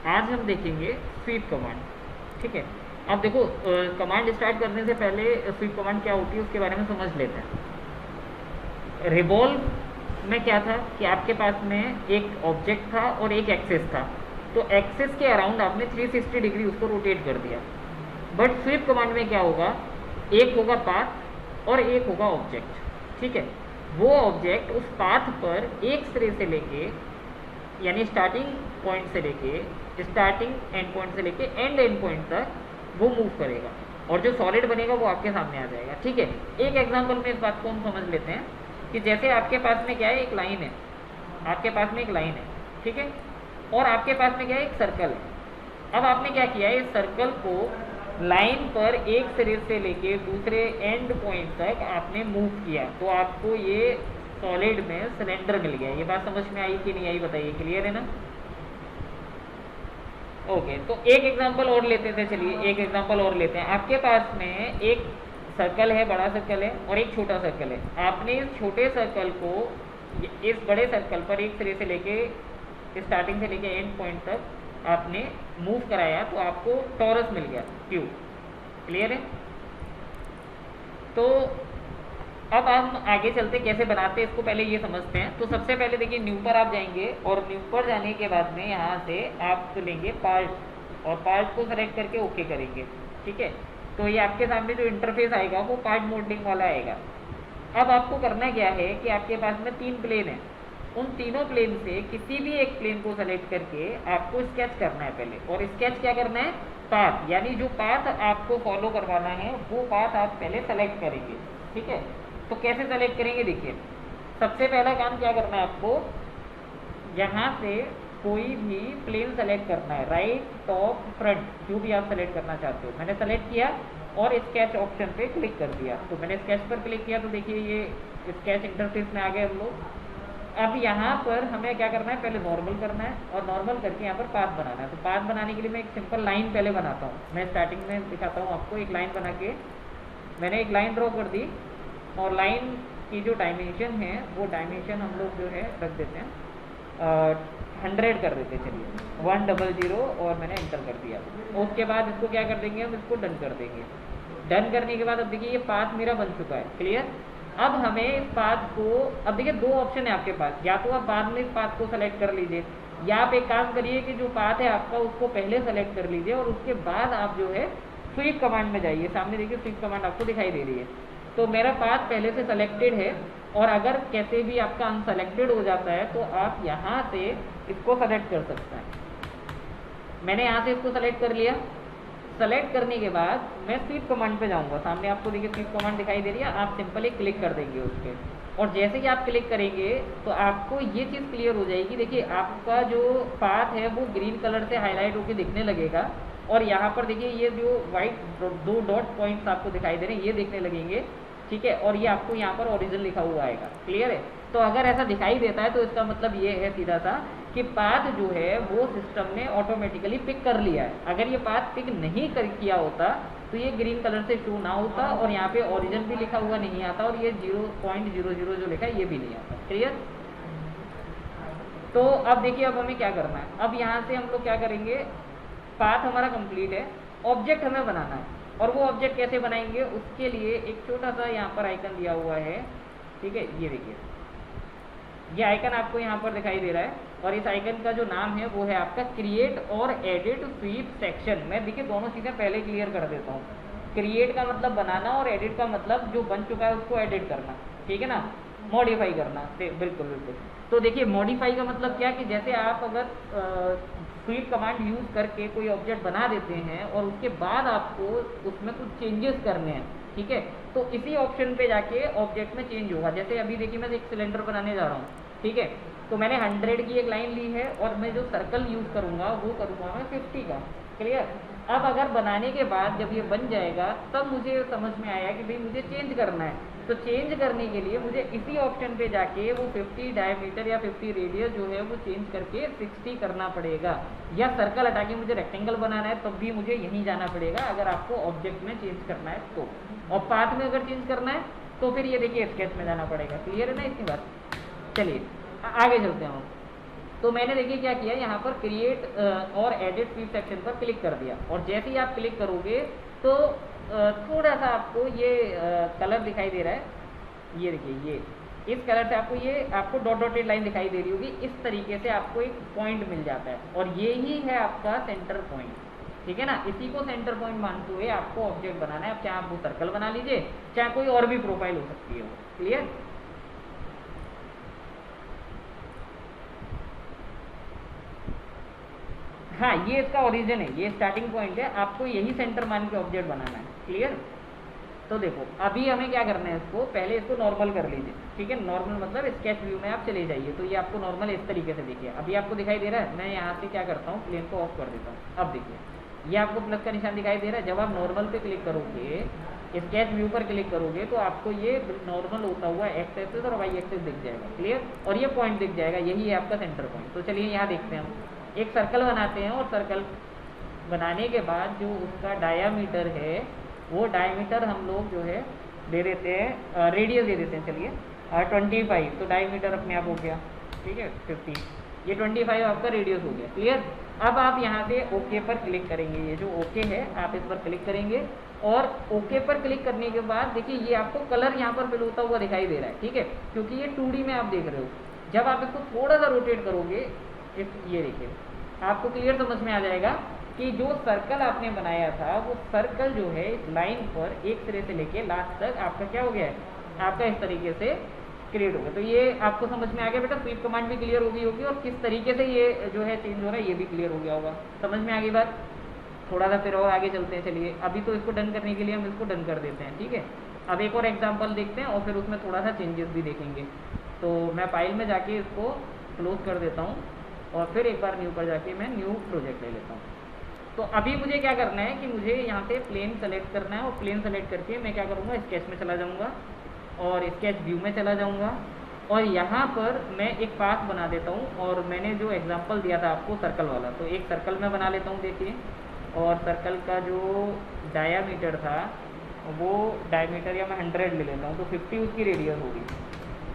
आज हम देखेंगे स्वीप कमांड। ठीक है, अब देखो कमांड स्टार्ट करने से पहले स्वीप कमांड क्या होती है उसके बारे में समझ लेते हैं। रिवॉल्व में क्या था कि आपके पास में एक ऑब्जेक्ट था और एक एक्सेस था, तो एक्सेस के अराउंड आपने 360 डिग्री उसको रोटेट कर दिया। बट स्वीप कमांड में क्या होगा, एक होगा पाथ और एक होगा ऑब्जेक्ट। ठीक है, वो ऑब्जेक्ट उस पाथ पर एक सिरे से लेके यानी स्टार्टिंग पॉइंट से लेके स्टार्टिंग एंड पॉइंट से लेके एंड पॉइंट तक वो मूव करेगा और जो सॉलिड बनेगा वो आपके सामने आ जाएगा। ठीक है, एक एग्जांपल में इस बात को हम समझ लेते हैं कि जैसे आपके पास में क्या है, एक लाइन है, आपके पास में एक लाइन है, ठीक है, और आपके पास में क्या है, एक सर्कल है। अब आपने क्या किया है, इस सर्कल को लाइन पर एक सिरे से लेके दूसरे एंड पॉइंट तक आपने मूव किया, तो आपको ये सॉलिड में सिलेंडर मिल गया। ये बात समझ में आई कि नहीं आई बताइए, क्लियर है ना? ओके, तो एक एग्जांपल और लेते थे, चलिए एक एग्जांपल और लेते हैं। आपके पास में एक सर्कल है, बड़ा सर्कल है और एक छोटा सर्कल है। आपने इस छोटे सर्कल को इस बड़े सर्कल पर एक सिरे से लेके स्टार्टिंग से लेके एंड पॉइंट तक आपने मूव कराया, तो आपको टॉरस मिल गया, क्यूब। क्लियर है? तो अब हम आगे चलते कैसे बनाते हैं इसको पहले ये समझते हैं। तो सबसे पहले देखिए, न्यू पर आप जाएंगे और न्यू पर जाने के बाद में यहाँ से आप लेंगे पार्ट और पार्ट को सेलेक्ट करके ओके करेंगे। ठीक है, तो ये आपके सामने जो इंटरफेस आएगा वो पार्ट मॉडलिंग वाला आएगा। अब आपको करना क्या है कि आपके पास में 3 प्लेन है, उन तीनों प्लेन से किसी भी एक प्लेन को सेलेक्ट करके आपको स्केच करना है पहले। और स्केच क्या करना है, पाथ, यानी जो पाथ आपको फॉलो करवाना है वो पाथ आप पहले सेलेक्ट करेंगे। ठीक है, तो कैसे सेलेक्ट करेंगे, देखिए सबसे पहला काम क्या करना है आपको, यहाँ से कोई भी प्लेन सेलेक्ट करना है, राइट टॉप फ्रंट जो भी आप सेलेक्ट करना चाहते हो। मैंने सेलेक्ट किया और स्केच ऑप्शन पे क्लिक कर दिया, तो मैंने स्केच पर क्लिक किया तो देखिए ये स्केच इंटरफेस में आ गए हम लोग। अब यहाँ पर हमें क्या करना है, पहले नॉर्मल करना है और नॉर्मल करके यहाँ पर पाथ बनाना है। तो पाथ बनाने के लिए मैं एक सिंपल लाइन पहले बनाता हूँ, मैं स्टार्टिंग में दिखाता हूँ आपको। एक लाइन बना के मैंने एक लाइन ड्रॉ कर दी और लाइन की जो डायमेंशन है वो डायमेंशन हम लोग जो है रख देते हैं 100 कर देते हैं, चलिए 100 और मैंने एंटर कर दिया। उसके बाद इसको क्या कर देंगे, हम इसको डन कर देंगे। डन करने के बाद अब देखिए ये पाथ मेरा बन चुका है। क्लियर? अब हमें इस पाथ को, अब देखिए 2 ऑप्शन है आपके पास, या तो आप बाद में इस पाथ को सेलेक्ट कर लीजिए या आप एक काम करिए कि जो पाथ है आपका उसको पहले सेलेक्ट कर लीजिए और उसके बाद आप जो है स्वीप कमांड में जाइए। सामने देखिए स्वीप कमांड आपको दिखाई दे रही है। तो मेरा पाथ पहले से सेलेक्टेड है और अगर कैसे भी आपका अनसेलेक्टेड हो जाता है तो आप यहाँ से इसको सेलेक्ट कर सकते हैं। मैंने यहाँ से इसको सेलेक्ट कर लिया। सेलेक्ट करने के बाद मैं स्वीप कमांड पे जाऊँगा। सामने आपको देखिए स्वीप कमांड दिखाई दे रही है, आप सिंपली क्लिक कर देंगे उस पर और जैसे कि आप क्लिक करेंगे तो आपको ये चीज़ क्लियर हो जाएगी। देखिए आपका जो पाथ है वो ग्रीन कलर से हाईलाइट होकर दिखने लगेगा और यहाँ पर देखिए ये जो वाइट 2 डॉट पॉइंट्स आपको दिखाई दे रहे हैं ये दिखने लगेंगे। ठीक है, और ये आपको यहाँ पर ओरिजिन लिखा हुआ आएगा। क्लियर है? तो अगर ऐसा दिखाई देता है तो इसका मतलब ये है सीधा सा कि पाथ जो है वो सिस्टम ने ऑटोमेटिकली पिक कर लिया है। अगर ये पाथ पिक नहीं किया होता तो ये ग्रीन कलर से शो ना होता और यहाँ पे ओरिजिन भी लिखा हुआ नहीं आता और ये 0.00 जो लिखा है ये भी नहीं आता। क्लियर? तो अब देखिए अब हमें क्या करना है, अब यहाँ से हम लोग क्या करेंगे, पाथ हमारा कंप्लीट है, ऑब्जेक्ट हमें बनाना है। और वो ऑब्जेक्ट कैसे बनाएंगे, उसके लिए एक छोटा सा यहाँ पर आइकन दिया हुआ है। ठीक है, ये देखिए ये आइकन आपको यहाँ पर दिखाई दे रहा है और इस आइकन का जो नाम है वो है आपका क्रिएट और एडिट स्वीप सेक्शन। मैं देखिए दोनों चीज़ें पहले क्लियर कर देता हूँ। क्रिएट का मतलब बनाना और एडिट का मतलब जो बन चुका है उसको एडिट करना। ठीक है ना, मॉडिफाई करना। बिल्कुल बिल्कुल। तो देखिए मॉडिफाई का मतलब क्या कि जैसे आप अगर स्वीप कमांड यूज़ करके कोई ऑब्जेक्ट बना देते हैं और उसके बाद आपको उसमें कुछ चेंजेस करने हैं, ठीक है, तो इसी ऑप्शन पे जाके ऑब्जेक्ट में चेंज होगा। जैसे अभी देखिए मैं एक सिलेंडर बनाने जा रहा हूँ, ठीक है, तो मैंने 100 की एक लाइन ली है और मैं जो सर्कल यूज़ करूँगा वो करूँगा मैं 50 का। क्लियर? अब अगर बनाने के बाद जब ये बन जाएगा तब मुझे समझ में आया कि भाई मुझे चेंज करना है। तो चेंज करने के लिए मुझे इसी ऑप्शन पे जाके वो 50 डायमीटर या 50 रेडियस जो है वो चेंज करके 60 करना पड़ेगा, या सर्कल हटा के मुझे रेक्टेंगल बनाना है तब भी मुझे यहीं जाना पड़ेगा अगर आपको ऑब्जेक्ट में चेंज करना है तो। और पाथ में अगर चेंज करना है तो फिर ये देखिए स्केच में जाना पड़ेगा। क्लियर है ना इतनी बात? चलिए आगे चलते हैं हम। तो मैंने देखिए क्या किया, यहाँ पर क्रिएट और एडिट स्वीप सेक्शन पर क्लिक कर दिया, और जैसे ही आप क्लिक करोगे तो थोड़ा सा आपको ये कलर दिखाई दे रहा है, ये देखिए ये इस कलर से आपको ये आपको डॉट डॉटेड लाइन दिखाई दे रही होगी। इस तरीके से आपको एक पॉइंट मिल जाता है, और ये ही है आपका सेंटर पॉइंट, ठीक है ना। इसी को सेंटर पॉइंट मानते हुए आपको ऑब्जेक्ट बनाना है। अब चाहे आप वो सर्कल बना लीजिए, चाहे कोई और भी प्रोफाइल हो सकती है वो। क्लियर? हाँ, ये इसका ओरिजिन है, ये स्टार्टिंग पॉइंट है, आपको यही सेंटर मान के ऑब्जेक्ट बनाना है। क्लियर? तो देखो अभी हमें क्या करना है, इसको पहले इसको नॉर्मल कर लीजिए, ठीक है। नॉर्मल मतलब स्केच व्यू में आप चले जाइए, तो ये आपको नॉर्मल इस तरीके से देखिए। अभी आपको दिखाई दे रहा है, मैं यहाँ से क्या करता हूँ, प्लेन को ऑफ कर देता हूँ। अब देखिए ये आपको प्लस का निशान दिखाई दे रहा है। जब आप नॉर्मल पे क्लिक करोगे, स्केच व्यू पर क्लिक करोगे, तो आपको ये नॉर्मल होता हुआ एक्स एक्सिस और वाई एक्सिस दिख जाएगा। क्लियर? और ये पॉइंट दिख जाएगा, यही है आपका सेंटर पॉइंट। तो चलिए यहाँ देखते हैं, हम एक सर्कल बनाते हैं, और सर्कल बनाने के बाद जो उसका डायामीटर है, वो डायमीटर हम लोग जो है दे देते हैं, रेडियस दे देते हैं। चलिए 25, तो डायमीटर अपने आप हो गया, ठीक है 50, ये 25 आपका रेडियस हो गया। क्लियर? अब आप यहाँ से ओके पर क्लिक करेंगे, ये जो ओके है आप इस पर क्लिक करेंगे, और ओके पर क्लिक करने के बाद देखिए ये आपको कलर यहाँ पर फिल होता हुआ दिखाई दे रहा है, ठीक है, क्योंकि ये 2D में आप देख रहे हो। जब आप इसको थोड़ा सा रोटेट करोगे, ये देखिए आपको क्लियर समझ में आ जाएगा कि जो सर्कल आपने बनाया था, वो सर्कल जो है इस लाइन पर एक सिरे से लेके लास्ट तक आपका क्या हो गया है, आपका इस तरीके से क्रिएट हो गया। तो ये आपको समझ में आ गया बेटा, स्वीप कमांड भी क्लियर हो गई होगी, और किस तरीके से ये जो है चेंज हो रहा है ये भी क्लियर हो गया होगा। समझ में आ गई बात? थोड़ा सा फिर और आगे चलते हैं। चलिए अभी तो इसको डन करने के लिए हम इसको डन कर देते हैं, ठीक है। अब एक और एग्जाम्पल देखते हैं, और फिर उसमें थोड़ा सा चेंजेस भी देखेंगे। तो मैं फाइल में जाके इसको क्लोज कर देता हूँ, और फिर एक बार न्यू पर जाके मैं न्यू प्रोजेक्ट ले लेता हूँ। तो अभी मुझे क्या करना है कि मुझे यहाँ से प्लेन सेलेक्ट करना है, और प्लेन सेलेक्ट करके मैं क्या करूँगा, स्केच में चला जाऊँगा, और स्केच व्यू में चला जाऊँगा, और यहाँ पर मैं एक पाथ बना देता हूँ। और मैंने जो एग्जांपल दिया था आपको सर्कल वाला, तो एक सर्कल मैं बना लेता हूँ, देखिए। और सर्कल का जो डायामीटर था, वो डायमीटर या मैं 100 ले लेता हूँ, तो 50 उसकी रेडियस होगी,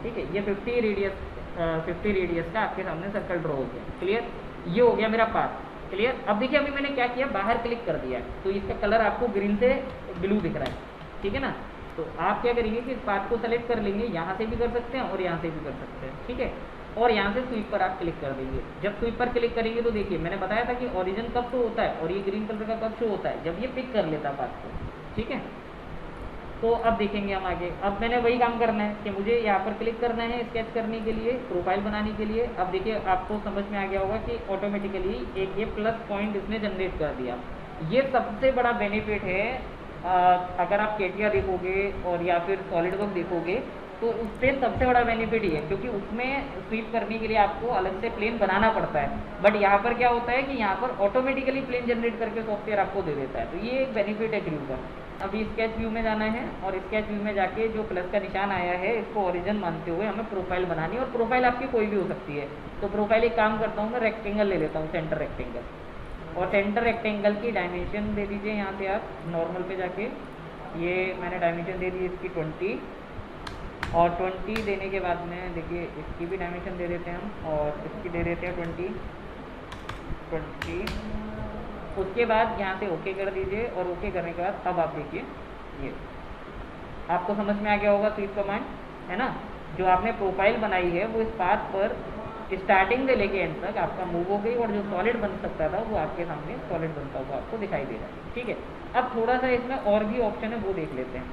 ठीक है। ये 50 रेडियस का आपके सामने सर्कल ड्रॉ हो गया। क्लियर? ये हो गया मेरा पाथ। क्लियर? अब देखिए अभी मैंने क्या किया, बाहर क्लिक कर दिया, तो इसका कलर आपको ग्रीन से ब्लू दिख रहा है, ठीक है ना। तो आप क्या करेंगे कि इस पाथ को सेलेक्ट कर लेंगे, यहाँ से भी कर सकते हैं और यहाँ से भी कर सकते हैं, ठीक है। और यहाँ से स्वीप पर आप क्लिक कर देंगे। जब स्वीप पर क्लिक करेंगे तो देखिए मैंने बताया था कि ओरिजिन कब शो होता है, और ये ग्रीन कलर का कब शो होता है, जब ये पिक कर लेता है पाथ को, ठीक है। तो अब देखेंगे हम आगे। अब मैंने वही काम करना है कि मुझे यहाँ पर क्लिक करना है स्केच करने के लिए, प्रोफाइल बनाने के लिए। अब देखिए आपको समझ में आ गया होगा कि ऑटोमेटिकली एक ये प्लस पॉइंट इसने जनरेट कर दिया। ये सबसे बड़ा बेनिफिट है। अगर आप केटिया देखोगे और या फिर सॉलिडवर्क्स देखोगे, तो उससे सबसे बड़ा बेनिफिट ही है, क्योंकि उसमें स्वीप करने के लिए आपको अलग से प्लेन बनाना पड़ता है। बट यहाँ पर क्या होता है कि यहाँ पर ऑटोमेटिकली प्लेन जनरेट करके सॉफ्टवेयर आपको दे देता है। तो ये एक बेनिफिट है ग्रीव का। अभी स्केच व्यू में जाना है, और स्केच व्यू में जाके जो प्लस का निशान आया है, इसको ओरिजिन मानते हुए हमें प्रोफाइल बनानी है। और प्रोफाइल आपकी कोई भी हो सकती है। तो प्रोफाइल एक काम करता हूँ, मैं रेक्टेंगल ले लेता हूँ, सेंटर रेक्टेंगल। और सेंटर रेक्टेंगल की डायमेंशन दे दीजिए यहाँ से आप नॉर्मल पे जाके। ये मैंने डायमेंशन दे दी इसकी 20, और 20 देने के बाद में देखिए इसकी भी डायमेंशन दे देते हैं हम, और इसकी दे देते हैं 20। उसके बाद यहाँ से ओके कर दीजिए, और ओके करने के बाद अब आप देखिए ये आपको समझ में आ गया होगा स्वीप कमांड, है ना। जो आपने प्रोफाइल बनाई है वो इस पाथ पर स्टार्टिंग से लेके एंड तक आपका मूव हो गई, और जो सॉलिड बन सकता था वो आपके सामने सॉलिड बनता हुआ आपको दिखाई दे रहा है, ठीक है। अब थोड़ा सा इसमें और भी ऑप्शन है, वो देख लेते हैं।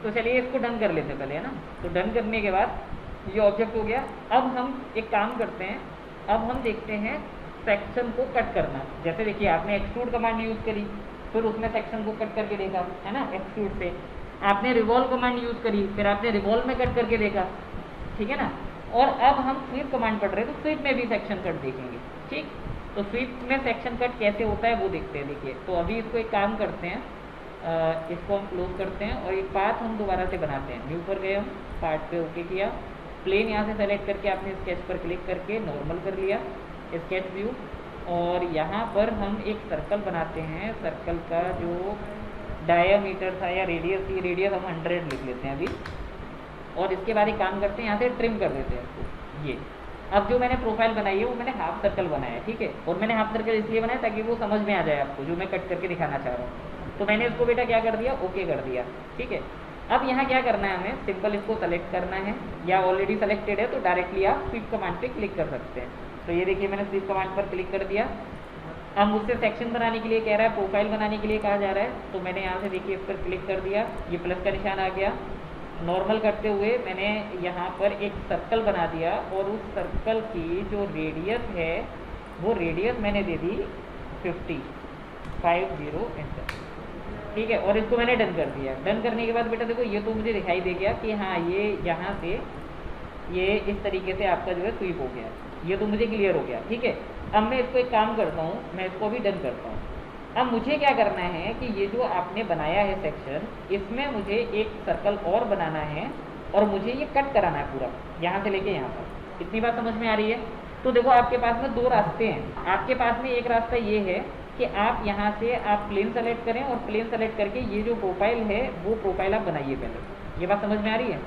तो चलिए इसको डन कर लेते हैं पहले, है ना। तो डन करने के बाद ये ऑब्जेक्ट हो गया। अब हम एक काम करते हैं, अब हम देखते हैं सेक्शन को कट करना। जैसे देखिए आपने एक्सट्रूड कमांड यूज़ करी, फिर उसमें सेक्शन को कट करके देखा, है ना, एक्सट्रूड से। आपने रिवॉल्व कमांड यूज़ करी, फिर आपने रिवॉल्व में कट करके देखा, ठीक है ना। और अब हम स्वीप कमांड पढ़ रहे हैं, तो स्वीप में भी सेक्शन कट देखेंगे, ठीक। तो स्वीप में सेक्शन कट कैसे होता है वो देखते हैं। देखिए तो अभी इसको एक काम करते हैं, इसको हम क्लोज करते हैं, और एक पाथ हम दोबारा से बनाते हैं। न्यू पर गए हम, पार्ट पे ओके किया, प्लेन यहाँ से सेलेक्ट करके आपने स्केच पर क्लिक करके नॉर्मल कर लिया स्केच व्यू, और यहाँ पर हम एक सर्कल बनाते हैं। सर्कल का जो डायामीटर था या रेडियस थी, रेडियस हम 100 लिख लेते हैं अभी। और इसके बाद एक काम करते हैं, यहाँ से ट्रिम कर देते हैं इसको, ये अब जो मैंने प्रोफाइल बनाई है वो मैंने हाफ सर्कल बनाया है, ठीक है। और मैंने हाफ सर्कल इसलिए बनाया ताकि वो समझ में आ जाए आपको जो मैं कट करके दिखाना चाह रहा हूँ। तो मैंने इसको बेटा क्या कर दिया, ओके कर दिया, ठीक है। अब यहाँ क्या करना है, हमें सिंपल इसको सेलेक्ट करना है, या ऑलरेडी सेलेक्टेड है तो डायरेक्टली आप स्वीप कमांड पे क्लिक कर सकते हैं। तो ये देखिए मैंने स्वीप कमांड पर क्लिक कर दिया। अब मुझसे सेक्शन बनाने के लिए कह रहा है, प्रोफाइल बनाने के लिए कहा जा रहा है, तो मैंने यहाँ से देखिए इस पर क्लिक कर दिया, ये प्लस का निशान आ गया। नॉर्मल करते हुए मैंने यहाँ पर एक सर्कल बना दिया और उस सर्कल की जो रेडियस है वो रेडियस मैंने दे दी 50 एंटर, ठीक है। और इसको मैंने डन कर दिया। डन करने के बाद बेटा देखो ये तो मुझे दिखाई दे गया कि हाँ ये यहाँ से ये इस तरीके से आपका जो है स्वीप हो गया, ये तो मुझे क्लियर हो गया, ठीक है। अब मैं इसको एक काम करता हूँ, मैं इसको भी डन करता हूँ। अब मुझे क्या करना है कि ये जो आपने बनाया है सेक्शन, इसमें मुझे एक सर्कल और बनाना है और मुझे ये कट कराना है पूरा, यहाँ से लेके यहाँ पर। इतनी बात समझ में आ रही है? तो देखो आपके पास में दो रास्ते हैं। आपके पास में एक रास्ता ये है कि आप यहाँ से आप प्लेन सेलेक्ट करें और प्लेन सेलेक्ट करके ये जो प्रोफाइल है वो प्रोफाइल आप बनाइए पहले। ये बात समझ में आ रही है?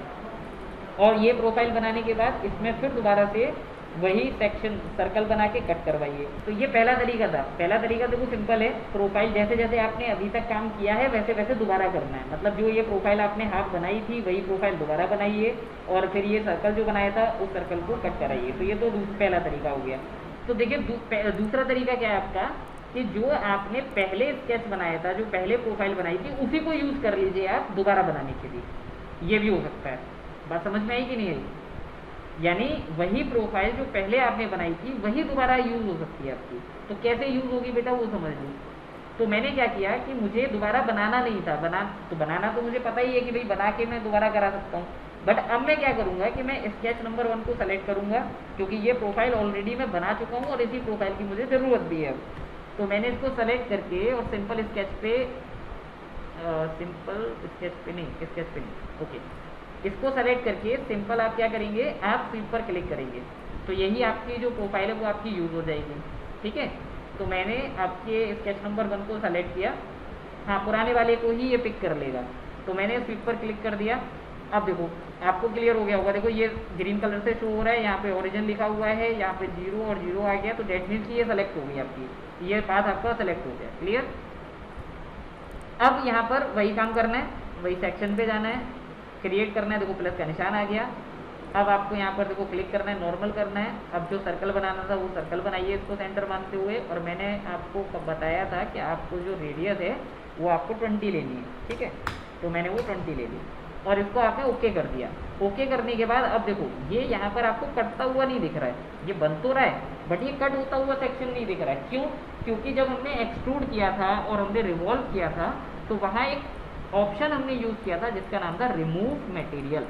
और ये प्रोफाइल बनाने के बाद इसमें फिर दोबारा से वही सेक्शन सर्कल बना के कट करवाइए। तो ये पहला तरीका था। पहला तरीका देखो सिंपल है, प्रोफाइल जैसे जैसे आपने अभी तक काम किया है वैसे वैसे दोबारा करना है। मतलब जो ये प्रोफाइल आपने हाफ बनाई थी वही प्रोफाइल दोबारा बनाइए और फिर ये सर्कल जो बनाया था उस सर्कल को कट कराइए। तो ये तो पहला तरीका हो गया। तो देखिए दूसरा तरीका क्या है आपका कि जो आपने पहले स्केच बनाया था, जो पहले प्रोफाइल बनाई थी, उसी को यूज़ कर लीजिए आप दोबारा बनाने के लिए। ये भी हो सकता है। बात समझ में आई कि नहीं आई? यानी वही प्रोफाइल जो पहले आपने बनाई थी वही दोबारा यूज़ हो सकती है आपकी। तो कैसे यूज़ होगी बेटा वो समझ लो। तो मैंने क्या किया कि मुझे दोबारा बनाना नहीं था, बनाना तो मुझे पता ही है कि भाई बना के मैं दोबारा करा सकता हूँ। बट अब मैं क्या करूँगा कि मैं स्केच नंबर 1 को सेलेक्ट करूँगा, क्योंकि ये प्रोफाइल ऑलरेडी मैं बना चुका हूँ और इसी प्रोफाइल की मुझे ज़रूरत भी है अब। तो मैंने इसको सेलेक्ट करके और सिंपल स्केच पे ओके, इसको सेलेक्ट करके सिंपल आप क्या करेंगे, आप स्वीप पर क्लिक करेंगे तो यही आपकी जो प्रोफाइल है वो आपकी यूज़ हो जाएगी, ठीक है। तो मैंने आपके स्केच नंबर 1 को सेलेक्ट किया, हाँ पुराने वाले को ही ये पिक कर लेगा। तो मैंने स्वीप पर क्लिक कर दिया। अब देखो आपको क्लियर हो गया होगा, देखो ये ग्रीन कलर से शो हो रहा है, यहाँ पे ओरिजिन लिखा हुआ है, यहाँ पे 0 और 0 आ गया। तो डेट मीन्स ये सेलेक्ट हो गई आपकी, ये पाथ आपका सेलेक्ट हो गया। क्लियर? अब यहाँ पर वही काम करना है, वही सेक्शन पे जाना है, क्रिएट करना है। देखो प्लस का निशान आ गया। अब आपको यहाँ पर देखो क्लिक करना है, नॉर्मल करना है। अब जो सर्कल बनाना था वो सर्कल बनाइए इसको सेंटर मानते हुए। और मैंने आपको कब बताया था कि आपको जो रेडियस है वो आपको 20 लेनी है, ठीक है। तो मैंने वो 20 ले ली और इसको आपने ओके कर दिया। ओके करने के बाद अब देखो ये यहाँ पर आपको कटता हुआ नहीं दिख रहा है, ये बन तो रहा है बट ये कट होता हुआ सेक्शन नहीं दिख रहा है। क्यों? क्योंकि जब हमने एक्सट्रूड किया था और हमने रिवॉल्व किया था तो वहाँ एक ऑप्शन हमने यूज़ किया था जिसका नाम था रिमूव मटेरियल।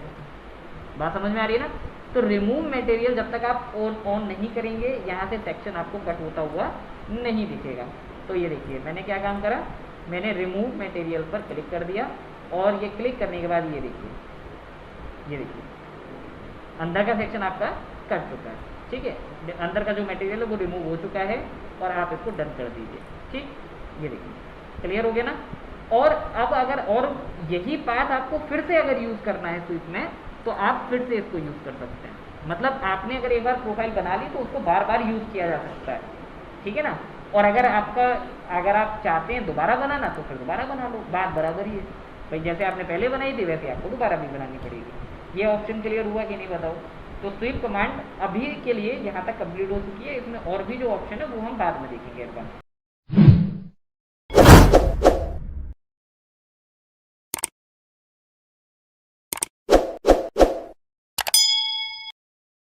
बात समझ में आ रही है ना? तो रिमूव मटेरियल जब तक आप ऑन नहीं करेंगे यहाँ से सेक्शन आपको कट होता हुआ नहीं दिखेगा। तो ये देखिए मैंने क्या काम करा, मैंने रिमूव मटेरियल पर क्लिक कर दिया और ये क्लिक करने के बाद ये देखिए अंदर का सेक्शन आपका कट चुका है, ठीक है। अंदर का जो मटेरियल है वो रिमूव हो चुका है और आप इसको डन कर दीजिए, ठीक। ये देखिए क्लियर हो गया ना? और अब अगर और यही पाथ आपको फिर से अगर यूज़ करना है स्वीप में तो आप फिर से इसको यूज़ कर सकते हैं। मतलब आपने अगर एक बार प्रोफाइल बना ली तो उसको बार बार यूज़ किया जा सकता है, ठीक है ना। और अगर आप चाहते हैं दोबारा बनाना तो फिर दोबारा बना लो, बात बराबर ही है भाई। जैसे आपने पहले बनाई थी वैसे आपको दोबारा भी बनानी पड़ेगी। ये ऑप्शन क्लियर हुआ कि नहीं बताओ? तो स्वीप कमांड अभी के लिए यहाँ तक कंप्लीट हो चुकी है। इसमें और भी जो ऑप्शन है वो हम बाद में देखेंगे एक बार।